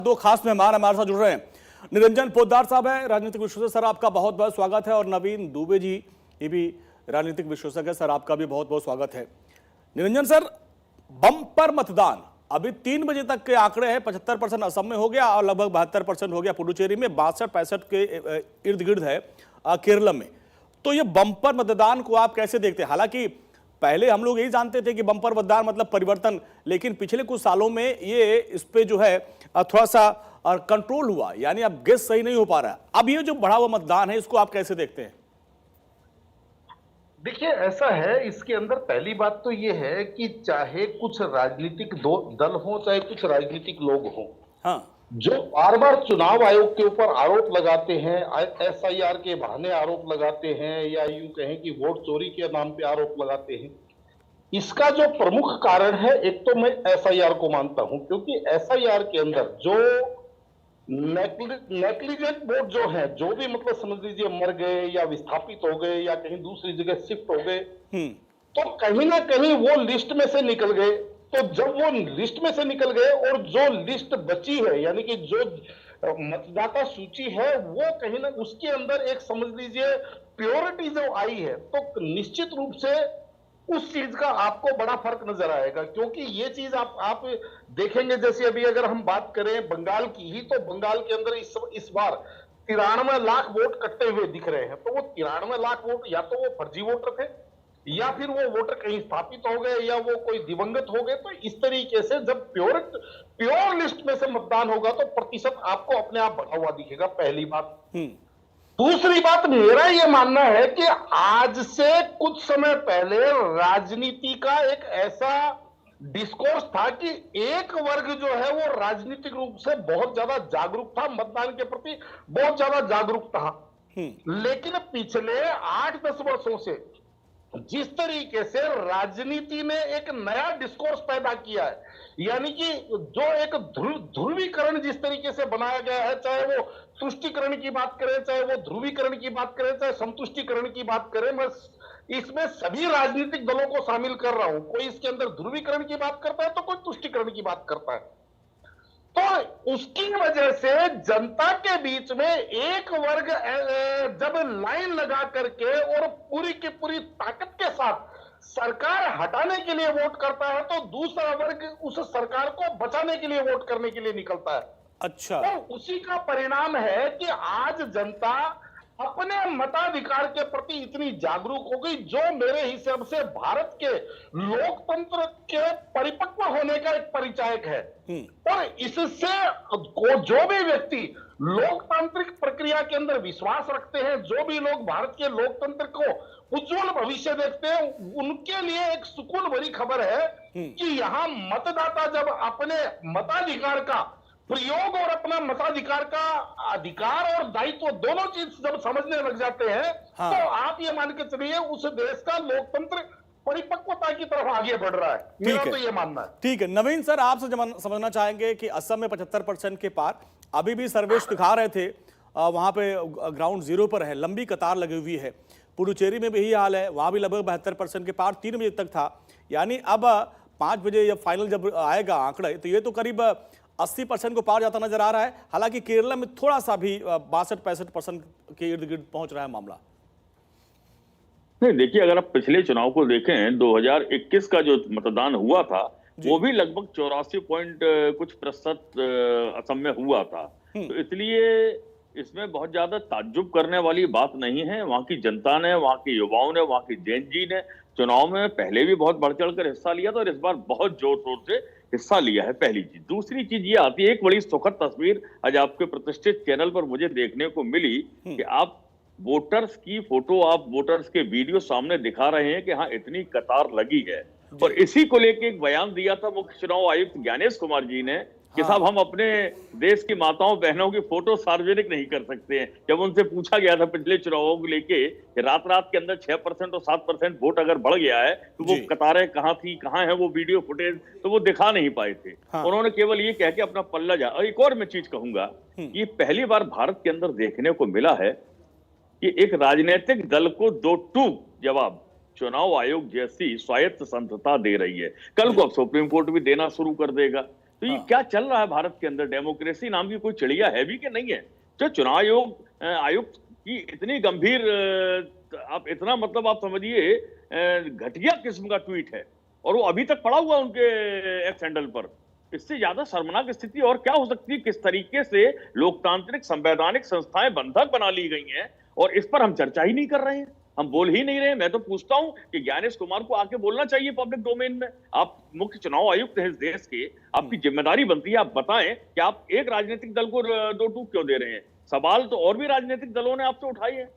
दो खास मेहमान हमारे साथ जुड़ रहे हैं। निरंजन पोद्दार साहब है, राजनीतिक विश्लेषक। सर आपका बहुत बहुत स्वागत है। और नवीन दुबे जी, ये भी राजनीतिक विश्लेषक है। सर आपका भी बहुत बहुत स्वागत है। निरंजन सर, बम्पर मतदान अभी 3 बजे तक के आंकड़े हैं। 75% असम में हो गया और लगभग 72% हो गया पुडुचेरी में, 62-65 के इर्द गिर्द है केरल में। तो ये बम्पर मतदान को आप कैसे देखते हैं? हालांकि पहले हम लोग यही जानते थे कि बम्पर मतदान मतलब परिवर्तन, लेकिन पिछले कुछ सालों में ये इस पे जो है थोड़ा सा कंट्रोल हुआ, यानी अब गेस सही नहीं हो पा रहा है। अब ये जो बढ़ा हुआ मतदान है, इसको आप कैसे देखते हैं? देखिए, ऐसा है, इसके अंदर पहली बात तो ये है कि चाहे कुछ राजनीतिक दल हो, चाहे कुछ राजनीतिक लोग हों, हाँ, जो बार बार चुनाव आयोग के ऊपर आरोप लगाते हैं, एसआईआर के बहाने आरोप लगाते हैं, या यूं कहें कि वोट चोरी के नाम पे आरोप लगाते हैं, इसका जो प्रमुख कारण है, एक तो मैं एसआईआर को मानता हूं, क्योंकि एसआईआर के अंदर जो नेग्लिजेंट वोट जो है, जो भी मतलब समझ लीजिए मर गए या विस्थापित हो गए या कहीं दूसरी जगह शिफ्ट हो गए, तो कहीं ना कहीं वो लिस्ट में से निकल गए। तो जब वो लिस्ट में से निकल गए और जो लिस्ट बची है, यानी कि जो मतदाता सूची है, वो कहीं ना उसके अंदर एक समझ लीजिए प्योरिटी जो आई है, तो निश्चित रूप से उस चीज का आपको बड़ा फर्क नजर आएगा। क्योंकि ये चीज आप देखेंगे, जैसे अभी अगर हम बात करें बंगाल की ही, तो बंगाल के अंदर इस बार 93 लाख वोट कट्टे हुए दिख रहे हैं। तो वो 93 लाख वोट या तो वो फर्जी वोटर थे, या फिर वो वोटर कहीं स्थापित हो गए, या वो कोई दिवंगत हो गए। तो इस तरीके से जब प्योर लिस्ट में से मतदान होगा, तो प्रतिशत आपको अपने आप बढ़ा हुआ दिखेगा, पहली बात। दूसरी बात, मेरा यह मानना है कि आज से कुछ समय पहले राजनीति का एक ऐसा डिस्कोर्स था कि एक वर्ग जो है वो राजनीतिक रूप से बहुत ज्यादा जागरूक था, मतदान के प्रति बहुत ज्यादा जागरूक था। लेकिन पिछले 8-10 वर्षों से जिस तरीके से राजनीति ने एक नया डिस्कोर्स पैदा किया है, यानी कि जो एक ध्रुवीकरण जिस तरीके से बनाया गया है, चाहे वो तुष्टीकरण की बात करें, चाहे वो ध्रुवीकरण की बात करें, चाहे संतुष्टीकरण की बात करें, मैं इसमें सभी राजनीतिक दलों को शामिल कर रहा हूं। कोई इसके अंदर ध्रुवीकरण की बात करता है, तो कोई तुष्टीकरण की बात करता है। तो उसकी वजह से जनता के बीच में एक वर्ग जब लाइन लगा करके और पूरी की पूरी ताकत के साथ सरकार हटाने के लिए वोट करता है, तो दूसरा वर्ग उस सरकार को बचाने के लिए वोट करने के लिए निकलता है। अच्छा। और उसी का परिणाम है कि आज जनता अपने मताधिकार के प्रति इतनी जागरूक हो गई, जो मेरे हिसाब से भारत के लोकतंत्र के परिपक्व होने का एक परिचायक है। और इससे जो भी व्यक्ति लोकतांत्रिक प्रक्रिया के अंदर विश्वास रखते हैं, जो भी लोग भारत के लोकतंत्र को उज्जवल भविष्य देखते हैं, उनके लिए एक सुकून भरी खबर है कि यहां मतदाता जब अपने मताधिकार का प्रयोग और अपना मताधिकार का अधिकार और दायित्व दोनों चीज जब समझने लग जाते हैं, तो आप ये मान के चलिए उस देश का लोकतंत्र परिपक्वता की तरफ आगे बढ़ रहा है। मेरा तो ये मानना है। ठीक है नवीन सर, आपसे समझना चाहेंगे कि असम में 75% के पार अभी भी सर्वेश दिखा रहे थे, वहां पे ग्राउंड जीरो पर है, लंबी कतार लगी हुई है। पुडुचेरी में भी यही हाल है, वहां भी लगभग 72% के पार 3 बजे तक था। यानी अब 5 बजे जब फाइनल जब आएगा आंकड़े, तो ये तो करीब 80% को पार जाता नजर आ रहा है। हालांकि केरला में थोड़ा सा भी 62-65% के इर्द गिर्द पहुंच रहा है मामला। नहीं, देखिए, अगर आप पिछले चुनाव को देखें, 2021 का जो मतदान हुआ था, वो भी लगभग 84 पॉइंट कुछ प्रतिशत असम में हुआ था। तो इसलिए इसमें बहुत ज्यादा ताज्जुब करने वाली बात नहीं है। वहां की जनता ने, वहां के युवाओं ने, वहां की जेन जी ने चुनाव में पहले भी बहुत बढ़ चढ़ कर हिस्सा लिया था, और इस बार बहुत जोर शोर से हिस्सा लिया है। पहली चीज। दूसरी चीज ये आती है, एक बड़ी सुखद तस्वीर आज आपके प्रतिष्ठित चैनल पर मुझे देखने को मिली कि आप वोटर्स की फोटो, आप वोटर्स के वीडियो सामने दिखा रहे हैं कि हाँ, इतनी कतार लगी है। और इसी को लेके एक बयान दिया था मुख्य चुनाव आयुक्त ज्ञानेश कुमार जी ने कि साहब, हम अपने देश की माताओं बहनों की फोटो सार्वजनिक नहीं कर सकते हैं। जब उनसे पूछा गया था पिछले चुनावों को लेके रात रात के अंदर 6% और 7% वोट अगर बढ़ गया है, तो वो कतारें कहाँ थी, कहाँ है वो वीडियो फुटेज, तो वो दिखा नहीं पाए थे। उन्होंने केवल ये कह के अपना पल्ला जा। और एक और मैं चीज कहूंगा, ये पहली बार भारत के अंदर देखने को मिला है कि एक राजनीतिक दल को 2 टूक जवाब चुनाव आयोग जैसी स्वायत्त संस्थता दे रही है। कल को अब सुप्रीम कोर्ट भी देना शुरू कर देगा। तो ये क्या चल रहा है भारत के अंदर? डेमोक्रेसी नाम की कोई चिड़िया है भी कि नहीं है? जो चुनाव आयुक्त की इतनी गंभीर आप इतना मतलब आप समझिए घटिया किस्म का ट्वीट है और वो अभी तक पड़ा हुआ उनके एक्स हैंडल पर। इससे ज्यादा शर्मनाक स्थिति और क्या हो सकती है? किस तरीके से लोकतांत्रिक संवैधानिक संस्थाएं बंधक बना ली गई हैं और इस पर हम चर्चा ही नहीं कर रहे हैं, हम बोल ही नहीं रहे। मैं तो पूछता हूं कि ज्ञानेश कुमार को आके बोलना चाहिए पब्लिक डोमेन में। आप मुख्य चुनाव आयुक्त हैं इस देश के, आपकी जिम्मेदारी बनती है आप बताएं कि आप एक राजनीतिक दल को दो टूक क्यों दे रहे हैं। सवाल तो और भी राजनीतिक दलों ने आपसे उठाए हैं।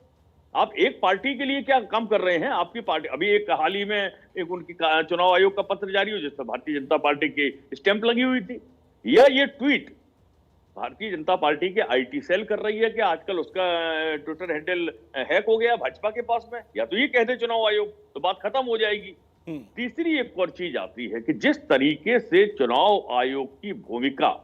आप एक पार्टी के लिए क्या काम कर रहे हैं? आपकी पार्टी अभी एक हाल ही में एक उनकी चुनाव आयोग का पत्र जारी हुआ जिसमें भारतीय जनता पार्टी की स्टैंप लगी हुई थी। या ये ट्वीट भारतीय जनता पार्टी के आईटी सेल कर रही है कि आजकल उसका ट्विटर हैंडल हैक हो गया भाजपा के पास में, या तो ये कह दे चुनाव आयोग तो बात खत्म हो जाएगी। तीसरी एक और चीज आती है कि जिस तरीके से चुनाव आयोग की भूमिका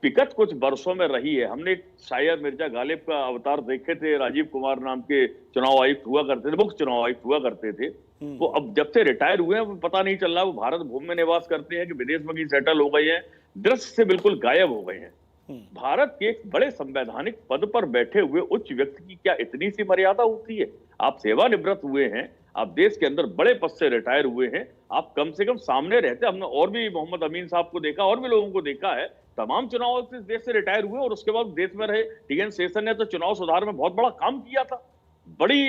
विगत कुछ वर्षों में रही है, हमने शायर मिर्जा गालिब का अवतार देखे थे, राजीव कुमार नाम के चुनाव आयुक्त हुआ करते थे, मुख्य चुनाव आयुक्त हुआ करते थे। वो अब जब से रिटायर हुए हैं पता नहीं चल रहा वो भारत भूमि में निवास करते हैं कि विदेश में भी सेटल हो गए हैं, दृश्य से बिल्कुल गायब हो गए हैं। भारत के एक बड़े संवैधानिक पद पर बैठे हुए उच्च व्यक्ति की क्या इतनी सी मर्यादा होती है? आप सेवानिवृत्त हुए हैं, आप देश के अंदर बड़े पद से रिटायर हुए हैं, आप कम से कम सामने रहते। हमने और भी मोहम्मद अमीन साहब को देखा और भी लोगों को देखा है, तमाम चुनाव इस देश से रिटायर हुए और उसके बाद देश में रहे। टीएन शेषन ने तो चुनाव सुधार में बहुत बड़ा काम किया था। बड़ी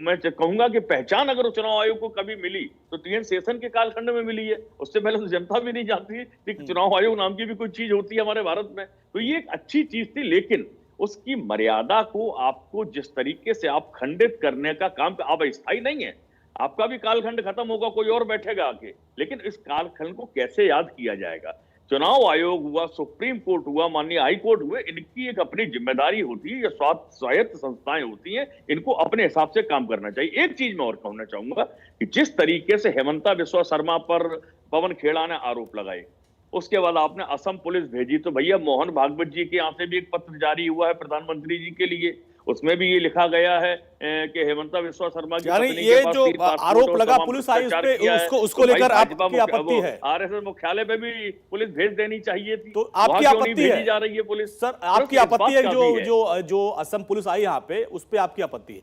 मैं कहूंगा कि पहचान अगर चुनाव आयोग को कभी मिली तो टीएन शेषन के कालखंड में मिली है। उससे पहले तो जनता भी नहीं जानती थी कि चुनाव आयोग नाम की भी कोई चीज होती है हमारे भारत में। तो ये एक अच्छी चीज थी, लेकिन उसकी मर्यादा को आपको जिस तरीके से आप खंडित करने का काम, आप अस्थायी नहीं है, आपका भी कालखंड खत्म होगा, कोई और बैठेगा आके, लेकिन इस कालखंड को कैसे याद किया जाएगा? चुनाव आयोग हुआ, सुप्रीम कोर्ट हुआ, माननीय हाई कोर्ट हुए, इनकी एक अपनी जिम्मेदारी होती है, ये स्वायत्त संस्थाएं होती हैं, इनको अपने हिसाब से काम करना चाहिए। एक चीज मैं और कहना चाहूंगा कि जिस तरीके से हेमंता बिस्वा शर्मा पर पवन खेड़ा ने आरोप लगाए, उसके बाद आपने असम पुलिस भेजी, तो भैया मोहन भागवत जी के यहाँ से भी एक पत्र जारी हुआ है प्रधानमंत्री जी के लिए, उसमें भी ये लिखा गया है कि हेमंता बिस्वा शर्मा की पत्नी ये के पास जो 3 पासपोर्ट आरोप और लगा तमाम पुलिस आई भ्रष्टाचार उस पे किया है। उसको तो भाई लेकर भाजपा आपकी आपत्ति है? आरएसएस मुख्यालय पे भी पुलिस भेज देनी चाहिए थी, तो आपकी वहां क्यों नहीं आपत्ति है? भेजी जा रही है पुलिस? सर आपकी आपत्ति है जो असम पुलिस आई यहाँ पे, उस पे आपकी आपत्ति है?